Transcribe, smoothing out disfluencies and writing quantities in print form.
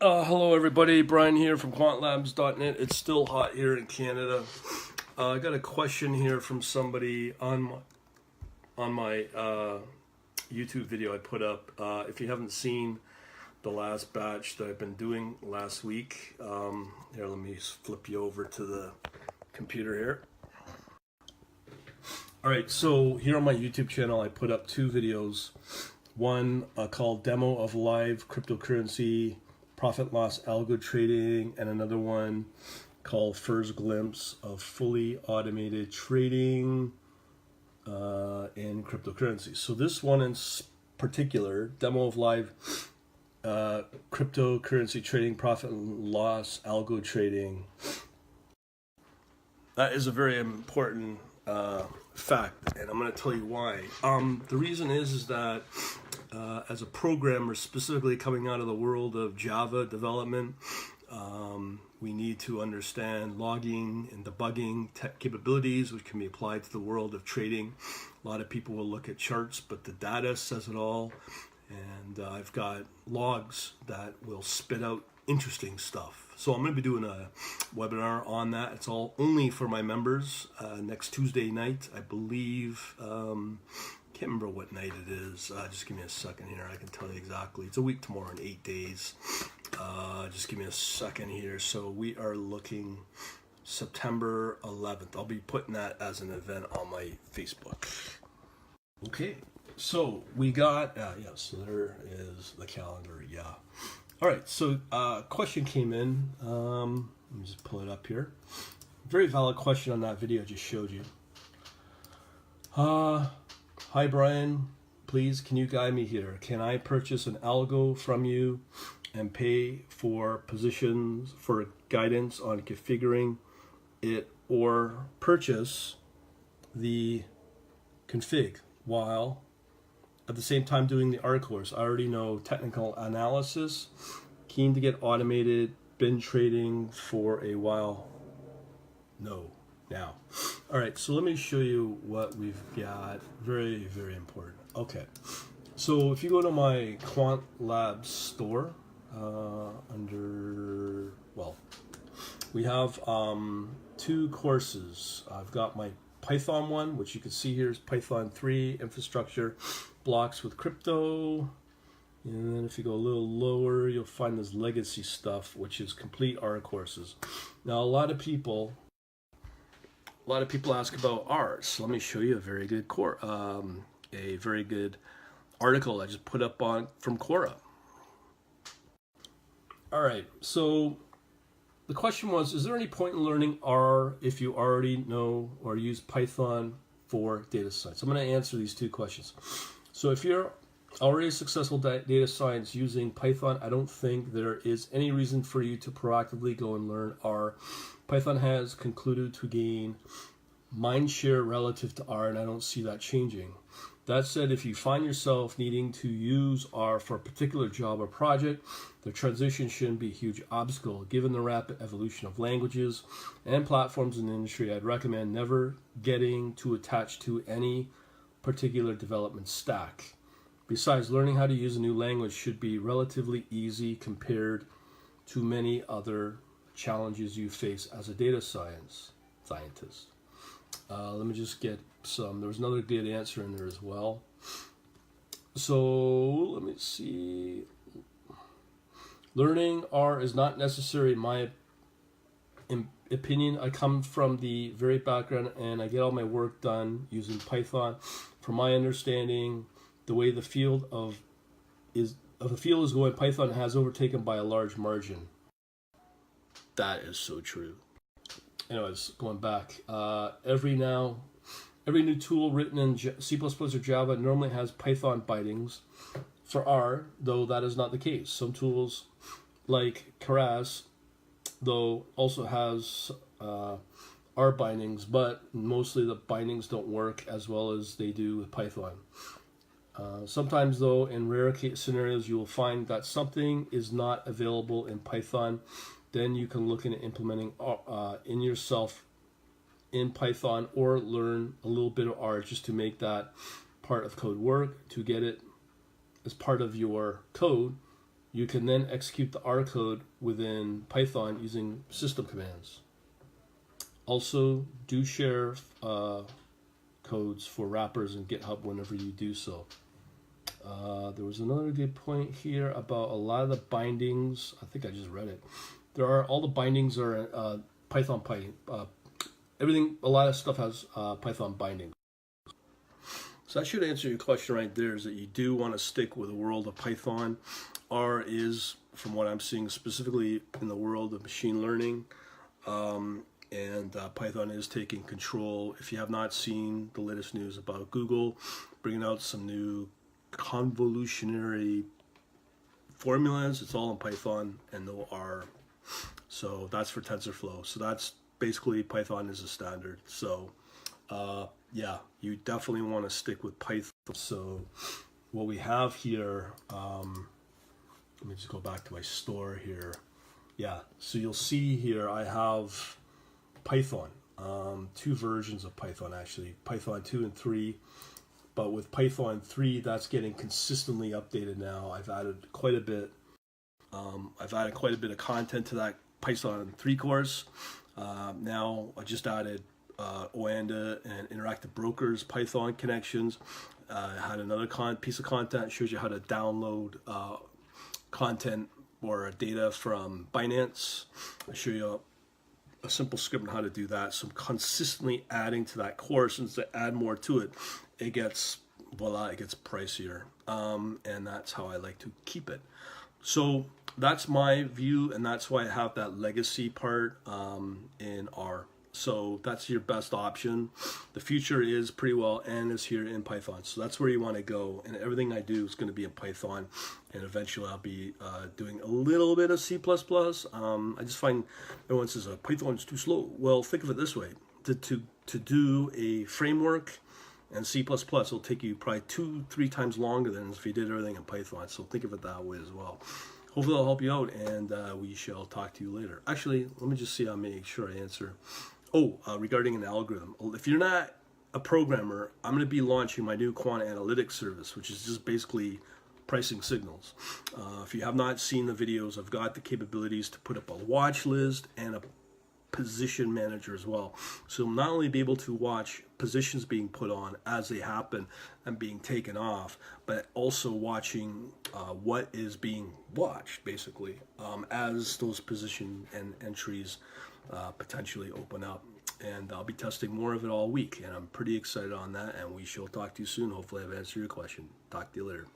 Hello everybody, Brian here from quantlabs.net. It's still hot here in Canada. I got a question here from somebody on my YouTube video I put up. If you haven't seen the last batch that I've been doing last week, here, let me flip you over to the computer here. Alright, so here on my YouTube channel I put up two videos. One called Demo of Live Cryptocurrency Profit Loss Algo Trading, and another one called First Glimpse of Fully Automated Trading in Cryptocurrency. So this one in particular, Demo of Live Cryptocurrency Trading Profit Loss Algo Trading, that is a very important fact, and I'm going to tell you why. The reason is that as a programmer, specifically coming out of the world of Java development, we need to understand logging and debugging tech capabilities, which can be applied to the world of trading. A lot of people will look at charts, but the data says it all. And I've got logs that will spit out interesting stuff. So I'm going to be doing a webinar on that. It's all only for my members next Tuesday night, I believe. Can't remember what night it is. Just give me a second here. I can tell you exactly. It's a week tomorrow in 8 days. Just give me a second here. So we are looking September 11th. I'll be putting that as an event on my Facebook. Okay. So we got, so there is the calendar, yeah. All right, so question came in. Let me just pull it up here. Very valid question on that video I just showed you. Hi, Brian. Please, can you guide me here? Can I purchase an algo from you and pay for positions for guidance on configuring it, or purchase the config while at the same time doing the art course? I already know technical analysis, keen to get automated, been trading for a while. No. Now, all right, so let me show you what we've got. Very, very important. Okay, so if you go to my Quant Labs store, we have two courses. I've got my Python one, which you can see here is Python 3, Infrastructure, Blocks with Crypto. And then if you go a little lower, you'll find this legacy stuff, which is complete R courses. Now, a lot of people ask about R. So let me show you a very good article I just put up from Quora. All right, so the question was, is there any point in learning R if you already know or use Python for data science? I'm going to answer these two questions. So if you're already a successful data science using Python, I don't think there is any reason for you to proactively go and learn R. Python has concluded to gain mind share relative to R, and I don't see that changing. That said, if you find yourself needing to use R for a particular job or project, the transition shouldn't be a huge obstacle. Given the rapid evolution of languages and platforms in the industry, I'd recommend never getting too attached to any particular development stack. Besides, learning how to use a new language should be relatively easy compared to many other challenges you face as a data scientist. Let me just get some. There was another good answer in there as well. So let me see. Learning R is not necessary in my opinion. I come from the very background and I get all my work done using Python. From my understanding, the way the field is going, Python has overtaken by a large margin. That is so true. Anyways, going back, every new tool written in C++ or Java normally has Python bindings. For R, though, that is not the case. Some tools, like Keras, though, also has R bindings, but mostly the bindings don't work as well as they do with Python. Sometimes, though, in rare case scenarios, you will find that something is not available in Python. Then you can look into implementing in yourself in Python, or learn a little bit of R just to make that part of code work, to get it as part of your code You can then execute the R code within Python using system commands. Also, do share codes for wrappers in GitHub whenever you do so. There was another good point here about a lot of the bindings. I think I just read it. All the bindings are Python. Everything, a lot of stuff has Python bindings. So that should answer your question right there, is that you do want to stick with the world of Python. R is, from what I'm seeing, specifically in the world of machine learning. And Python is taking control. If you have not seen the latest news about Google bringing out some new convolutionary formulas, it's all in Python and no R. So that's for TensorFlow. So that's basically Python is a standard. So yeah, you definitely want to stick with Python. So what we have here, let me just go back to my store here. Yeah, so you'll see here I have Python, two versions of Python actually, Python 2 and 3. But with Python 3, that's getting consistently updated now. I've added quite a bit. Of content to that Python 3 course. Now I just added Oanda and interactive brokers Python connections. Had another piece of content that shows you how to download content or data from Binance. I show you a simple script on how to do that. So I'm consistently adding to that course, and to add more to it, it gets pricier. And that's how I like to keep it. So that's my view, and that's why I have that legacy part in R. So that's your best option. The future is pretty well and is here in Python. So that's where you want to go. And everything I do is going to be in Python. And eventually I'll be doing a little bit of C++. I just find everyone says Python is too slow. Well, think of it this way. To do a framework and C++, it'll take you probably 2-3 times longer than if you did everything in Python. So think of it that way as well. Hopefully I'll help you out, and we shall talk to you later. Actually, let me just see. I'll make sure I answer. Regarding an algorithm. If you're not a programmer, I'm going to be launching my new quant analytics service, which is just basically pricing signals. If you have not seen the videos, I've got the capabilities to put up a watch list and a position manager as well. So not only be able to watch positions being put on as they happen and being taken off, but also watching what is being watched, basically, as those position and entries potentially open up. And I'll be testing more of it all week, and I'm pretty excited on that, and we shall talk to you soon. Hopefully I've answered your question. Talk to you later.